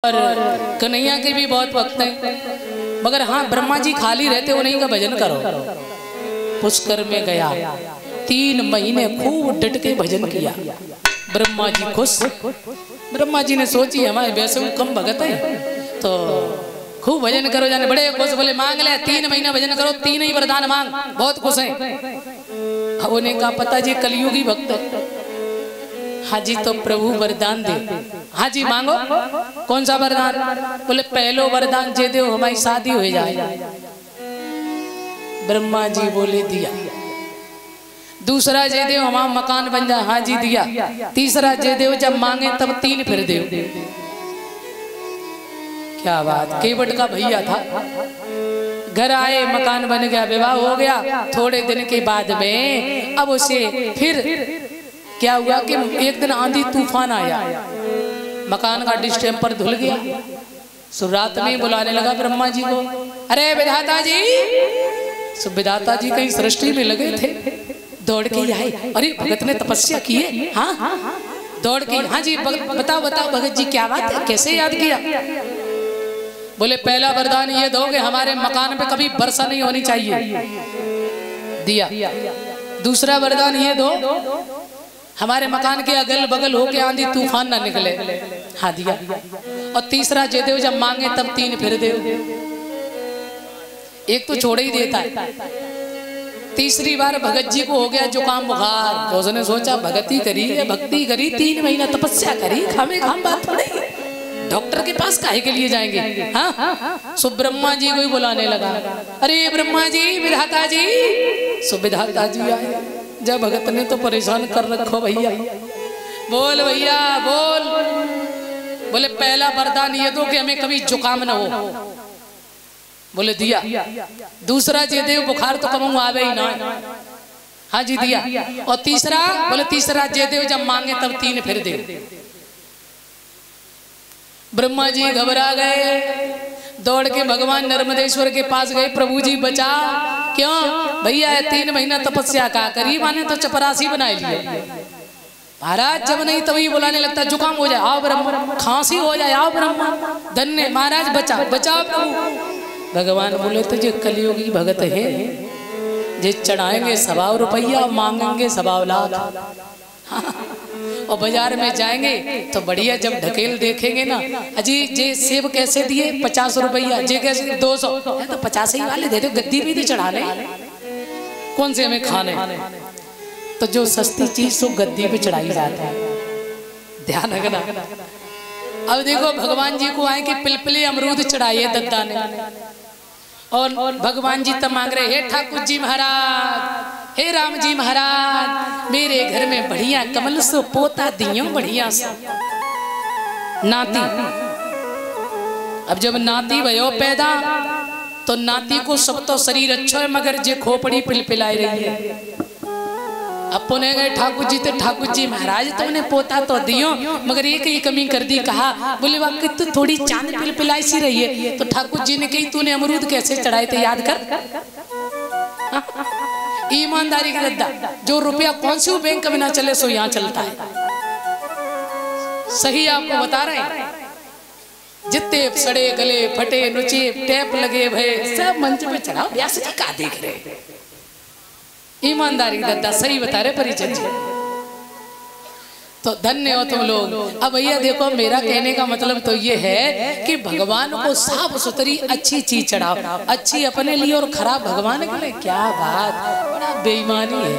और कन्हैया के भी बहुत भक्त हैं, मगर हाँ ब्रह्मा जी खाली रहते उन्हीं का भजन करो। पुष्कर में गया, 3 महीने खूब डट के भजन किया। ब्रह्मा जी खुश। ब्रह्मा जी ने सोची हमारे वैसे वो कम भगत है तो खूब भजन करो, जाने बड़े खुश। बोले मांग ले 3 महीना भजन करो, 3 ही वरदान मांग, बहुत खुश है। उन्हें कहा पता जी कलयुगी भक्त है। हाँ जी तो प्रभु वरदान दे। हाँ जी मांगो, कौन सा वरदान? बोले पहलो वरदान जे दो हमारी शादी हो जाए। ब्रह्मा जी बोले दिया। दूसरा जे देव हमारा मकान बन जाए। हाँ जी दिया। तीसरा जे देव जब मांगे तब 3 फिर देव। क्या बात, केवट का भैया था, घर आए मकान बन गया, विवाह हो गया। थोड़े दिन के बाद में अब उसे फिर क्या हुआ कि एक दिन आंधी तूफान आया, मकान का डिस्टेम्पर धुल गया। सुरात में बुलाने लगा ब्रह्मा जी को, अरे विधाता जी। सो विधाता जी कहीं सृष्टि में लगे थे, दौड़ के आए। अरे भगत ने तपस्या की है? हाँ दौड़ के। हाँ जी बताओ बताओ भगत जी क्या बात है, कैसे याद किया? बोले पहला वरदान ये दो कि हमारे मकान पे कभी वर्षा नहीं होनी चाहिए। दिया। दूसरा वरदान ये दो हमारे मकान के अगल बगल होके आंधी तूफान ना निकले। हाँ दिया। और तीसरा जे देव जब मांगे तब 3 फिर देव। एक तो छोड़ ही देता है। तीसरी बार भगत जी को हो गया जुकाम बुखार, तो उसने सोचा भगती करी है, भक्ति करी, 3 महीना तपस्या करी, खामे खाम बात थोड़ी, डॉक्टर के पास काहे के लिए जाएंगे? हाँ सो ब्रह्मा जी को ही बुलाने लगा। अरे ब्रह्मा जी, विधाता जी। सो विधाता जी आए। जब भगत ने तो परेशान कर रखो भैया। बोल भैया बोल। बोले पहला वरदान ये दो कि हमें कभी जुकाम न हो। बोले दिया। दूसरा जे देव बुखार तो कम आवे ही ना। हाँ जी दिया। और तीसरा? बोले तीसरा जे देव जब मांगे तब 3 फिर दे। ब्रह्मा जी घबरा गए, दौड़ के भगवान नर्मदेश्वर के पास गए, प्रभु जी बचा। क्यों भैया 3 महीना तपस्या का करी, माने तो चपरासी बनाए लिए। महाराज जब नहीं तभी बुलाने लगता, जुकाम हो जाए आओ ब्रह्मा, खांसी हो जाए आओ ब्रह्मा, धन्य महाराज बचा बचाओ प्रभु। भगवान बोले तो जो कलियुगी भगत है, जे चढ़ाएंगे 100 रुपया, मांगेंगे 100 लाख। और बाजार में जाएंगे तो बढ़िया जब ढकेल देखेंगे ना, अजी जे सेब कैसे दिए 50 रुपया, जे कैसे 200, तो 50 ही वाले दे दो, गद्दी भी नहीं चढ़ाने, कौन से हमें खाने। तो जो सस्ती चीज तो गद्दी पे चढ़ाई जाता है, ध्यान रखना। अब देखो भगवान जी को आए कि पिलपिली अमरूद चढ़ाइए दत्ता ने, और भगवान जी तब मांग रहे, हे ठाकुर जी महाराज, हे राम जी महाराज, मेरे घर में बढ़िया कमल सो पोता दियो बढ़िया सा नाती। अब जब नाती भयो पैदा तो नाती को सब तो शरीर अच्छा है, मगर जे खोपड़ी पिलपिलाई रही है। अब पुणे गए ठाकुर जी, तो ठाकुर जी महाराज तुमने पोता तो दियो, मगर एक ही कमी कर दी। कहा बोले वाकई तो थोड़ी चांद पिलपिलाई सी रही है। तो ठाकुर जी ने कही तूने अमरूद कैसे चढ़ाए थे याद कर। ईमानदारी का रद्दा, जो रुपया कौन से बैंक में ना चले सो यहाँ चलता है। सही आपको बता रहे हैं, जितने सड़े गले फटे नुचे टैप लगे भय सब मंच पे चढ़ाओ, व्यास जी का देख रहे। ईमानदारी दद्दा सही बता रहे परिचय जी। तो धन्य हो तुम लोग। अब भैया देखो मेरा कहने का मतलब तो ये है कि भगवान को साफ सुथरी अच्छी चीज चढ़ाओ, अच्छी अपने लिए और खराब भगवान के लिए। क्या बात, बड़ा बेईमानी है,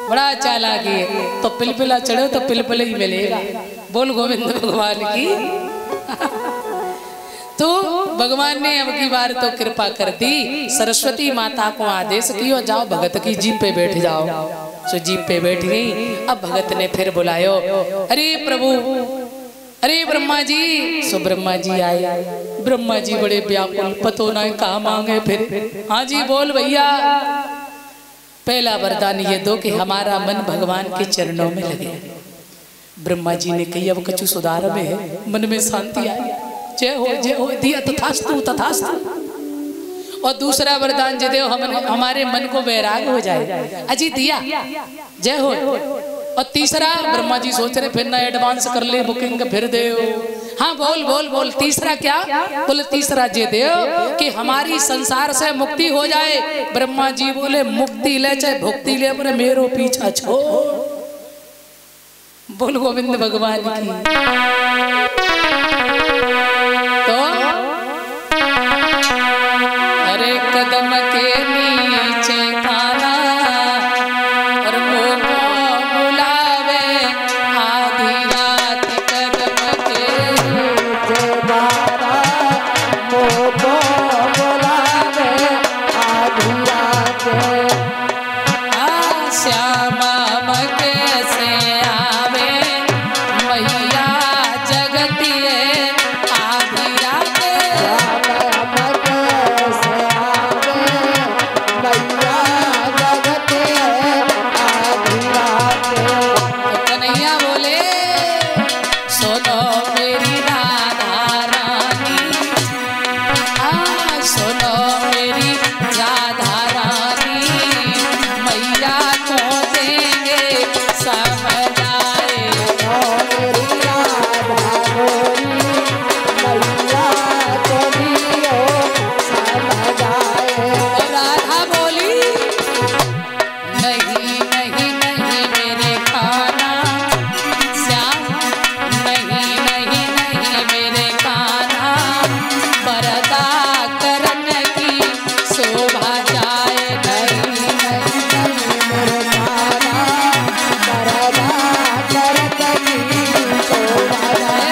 बड़ा चालाकी है। तो पिलपिला चढ़ो तो पिलपिला ही मिलेगा। बोल गोविंद भगवान की। तो भगवान ने अब की बार तो कृपा कर दी, सरस्वती माता को आदेश किया जाओ भगत की जीप पे बैठ जाओ। सो जीप पे बैठ गई। अब भगत ने फिर बुलायो, अरे प्रभु, अरे ब्रह्मा जी। सो ब्रह्मा जी आए। ब्रह्मा जी बड़े व्याकुल, पतो ना कहा मांगे फिर। हाँ जी बोल भैया। पहला वरदान ये दो कि हमारा मन भगवान के चरणों में लगे। ब्रह्मा जी ने कही अब कछु सुधार में है, मन में शांति आई। जय हो दिया, तथास्तु तथास्तु। और दूसरा वरदान जे देव हमारे मन को वैराग हो जाए। अजी दिया, जय हो। और तीसरा ब्रह्मा जी सोच रहे फिर ना एडवांस कर ले बुकिंग, फिर दे हाँ बोल बोल बोल। तीसरा क्या बोले? तीसरा जे दे कि हमारी संसार से मुक्ति हो जाए। ब्रह्मा जी बोले मुक्ति ले चाहे भुक्ति ले, बोले मेरो पीछा छोड़। बोल गोविंद भगवान की। तो अरे कदम के नीचे खाना और मुँह बुलावे आधी रात। कदम के नीचे खाना मुँह बुलावे आधी रात। श्यामा कैसे आवे मैया जगती है आधी रात। कन्हैया बोले सुनो मेरी राधा रानी, सुनो मेरी राधा रानी, मैया को देंगे समझ आए। मेरी राधा रानी मैया को दियो समझ आए। राधा बोली नहीं नहीं नहीं मेरे खाना श्याम, नहीं नहीं नहीं मेरे खाना, पर्दा करने की शोभा जाए। नहीं नहीं नहीं मेरे खाना, पर्दा करने की शोभा जाए।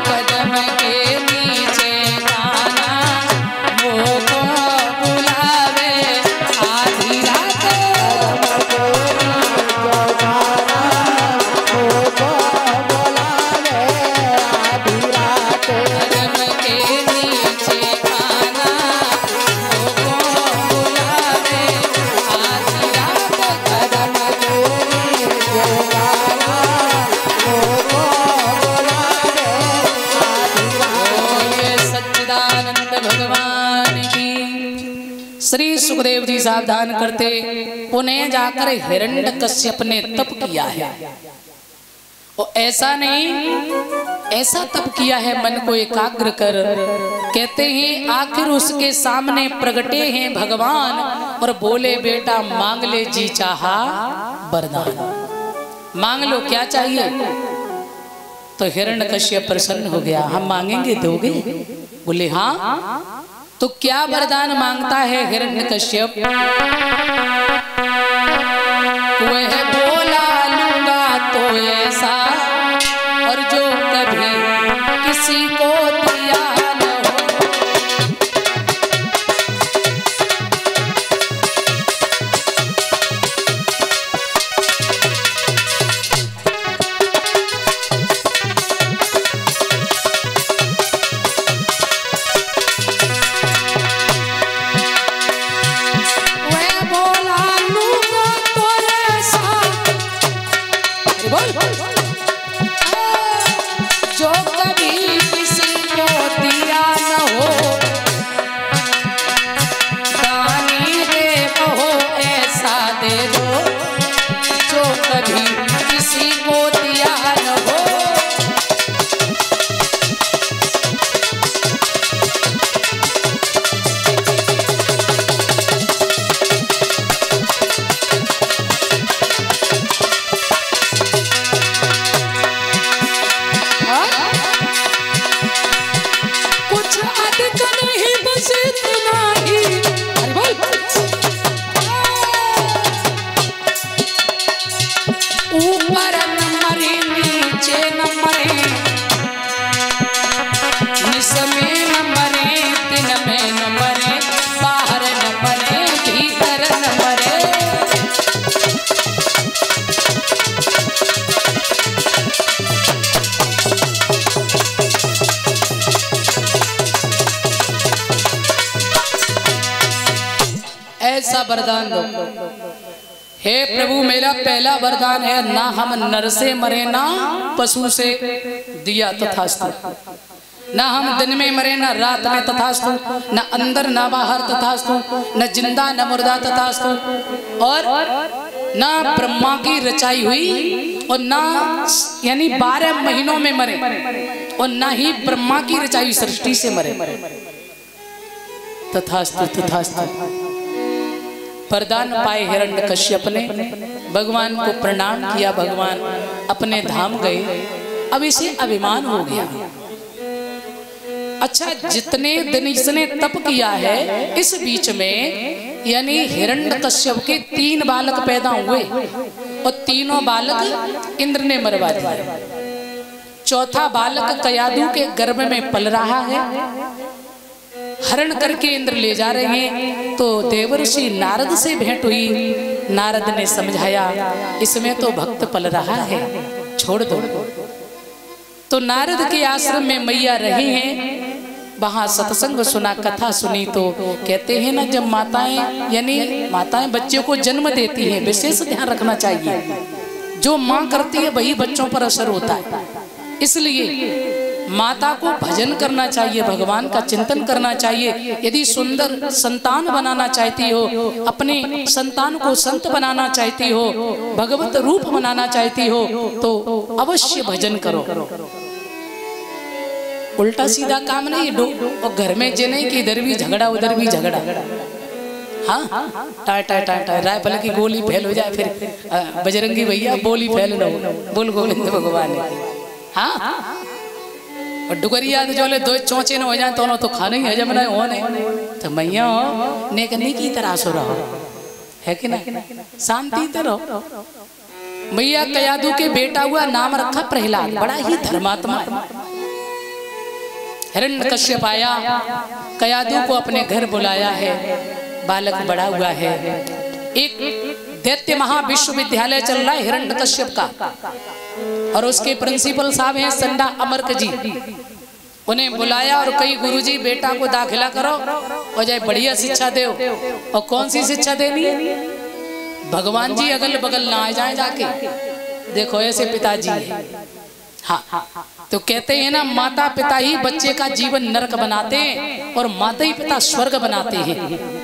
कदम के नीचे खाना मुँह बुलावे आधी रात। कदम के नीचे खाना मुँह बुलावे आधी रात। कदम के नीचे खाना सच्चिदानंद भगवान की। श्री सुखदेव जी सावधान करते पुनः जाकर हिरण्यकश्यप ने तप किया है। और ऐसा नहीं, ऐसा तप किया है मन को एकाग्र कर। कहते हैं आखिर उसके सामने प्रगटे हैं भगवान और बोले बेटा मांग ले जी चाहा वरदान। मांग लो क्या चाहिए। तो हिरण्यकश्यप प्रसन्न हो गया, हम मांगेंगे दोगे? बोले हाँ। तो क्या वरदान मांगता है हिरण्यकश्यप? वह बोला लूंगा तो ऐसा और जो कभी किसी को दिया न हो। वह बोला लूंगा तो ऐसा, जो कभी किसी को दिया न हो। दानी दे कहो ऐसा दे दो जो कभी किसी को दिया न हो। वरदान दो। हे प्रभु मेरा पहला वरदान है, ना हम नर से मरे ना पशु से, दिया तथास्तु। ना हम दिन में मरे ना रात में तथास्तु, ना अंदर ना बाहर तथास्तु, न जिंदा न मुर्दा तथास्तु, और ना ब्रह्मा की रचाई हुई और ना यानी 12 महीनों में मरे, और ना ही ब्रह्मा की रचाई सृष्टि से मरे। तथास्तु तथास्तु। वरदान पाए हिरण्यकश्यप ने भगवान को प्रणाम किया, भगवान अपने धाम गए। अब इसे अभिमान हो गया। अच्छा, जितने दिन इसने तप किया है इस बीच में यानी हिरण्यकश्यप के 3 बालक पैदा हुए और तीनों बालक इंद्र ने मरवा दिए। चौथा बालक कयादु के गर्भ में पल रहा है, हरण करके इंद्र ले जा रहे हैं। तो देवर्षि नारद से भेंट हुई। नारद ने समझाया इसमें तो भक्त पल रहा है, छोड़ दो। तो नारद के आश्रम में मैया रहे हैं, वहां सत्संग सुना, कथा सुनी। तो कहते हैं ना, जब माताएं यानी माताएं बच्चों को जन्म देती हैं, विशेष ध्यान रखना चाहिए। जो माँ करती है वही बच्चों पर असर होता है। इसलिए माता को भजन करना चाहिए, भगवान का चिंतन करना चाहिए। यदि सुंदर संतान बनाना चाहती हो, अपने संतान को संत बनाना चाहती हो, भगवत रूप बनाना चाहती हो, तो अवश्य भजन करो। उल्टा सीधा काम नहीं, और घर में जे नहीं कि इधर भी झगड़ा उधर भी झगड़ा। हाँ, टाय टाय टाय टाय रायफल की गोली फैल हो जाए, फिर बजरंगी भैया बोली फैल लो, बोल गोविंद भगवान। हाँ, और डुगरिया जो ले 2 चौचे न हो जाए तो खाने ही हजम नहीं होने। तो मैया नेक की तरह सो रहो, है कि ना, शांति तो रहो। मैया कयादु के बेटा हुआ, नाम रखा प्रहलाद, बड़ा ही धर्मात्मा। हिरण्यकश्यप आया, कयादु को अपने घर बुलाया है, बालक बड़ा हुआ है। एक दैत्य महाविश्वविद्यालय चल रहा है हिरण्यकश्यप का, और उसके प्रिंसिपल साहब हैं संडा अमरक जी। उन्हें बुलाया और कई गुरुजी बेटा को दाखिला करो और जाए बढ़िया शिक्षा दो। और कौन सी शिक्षा देनी है? भगवान जी अगल बगल ना आ जाए जाके, देखो ऐसे पिताजी है। हाँ, तो कहते हैं ना, माता पिता ही बच्चे का जीवन नरक बनाते हैं और माता ही पिता स्वर्ग बनाते हैं।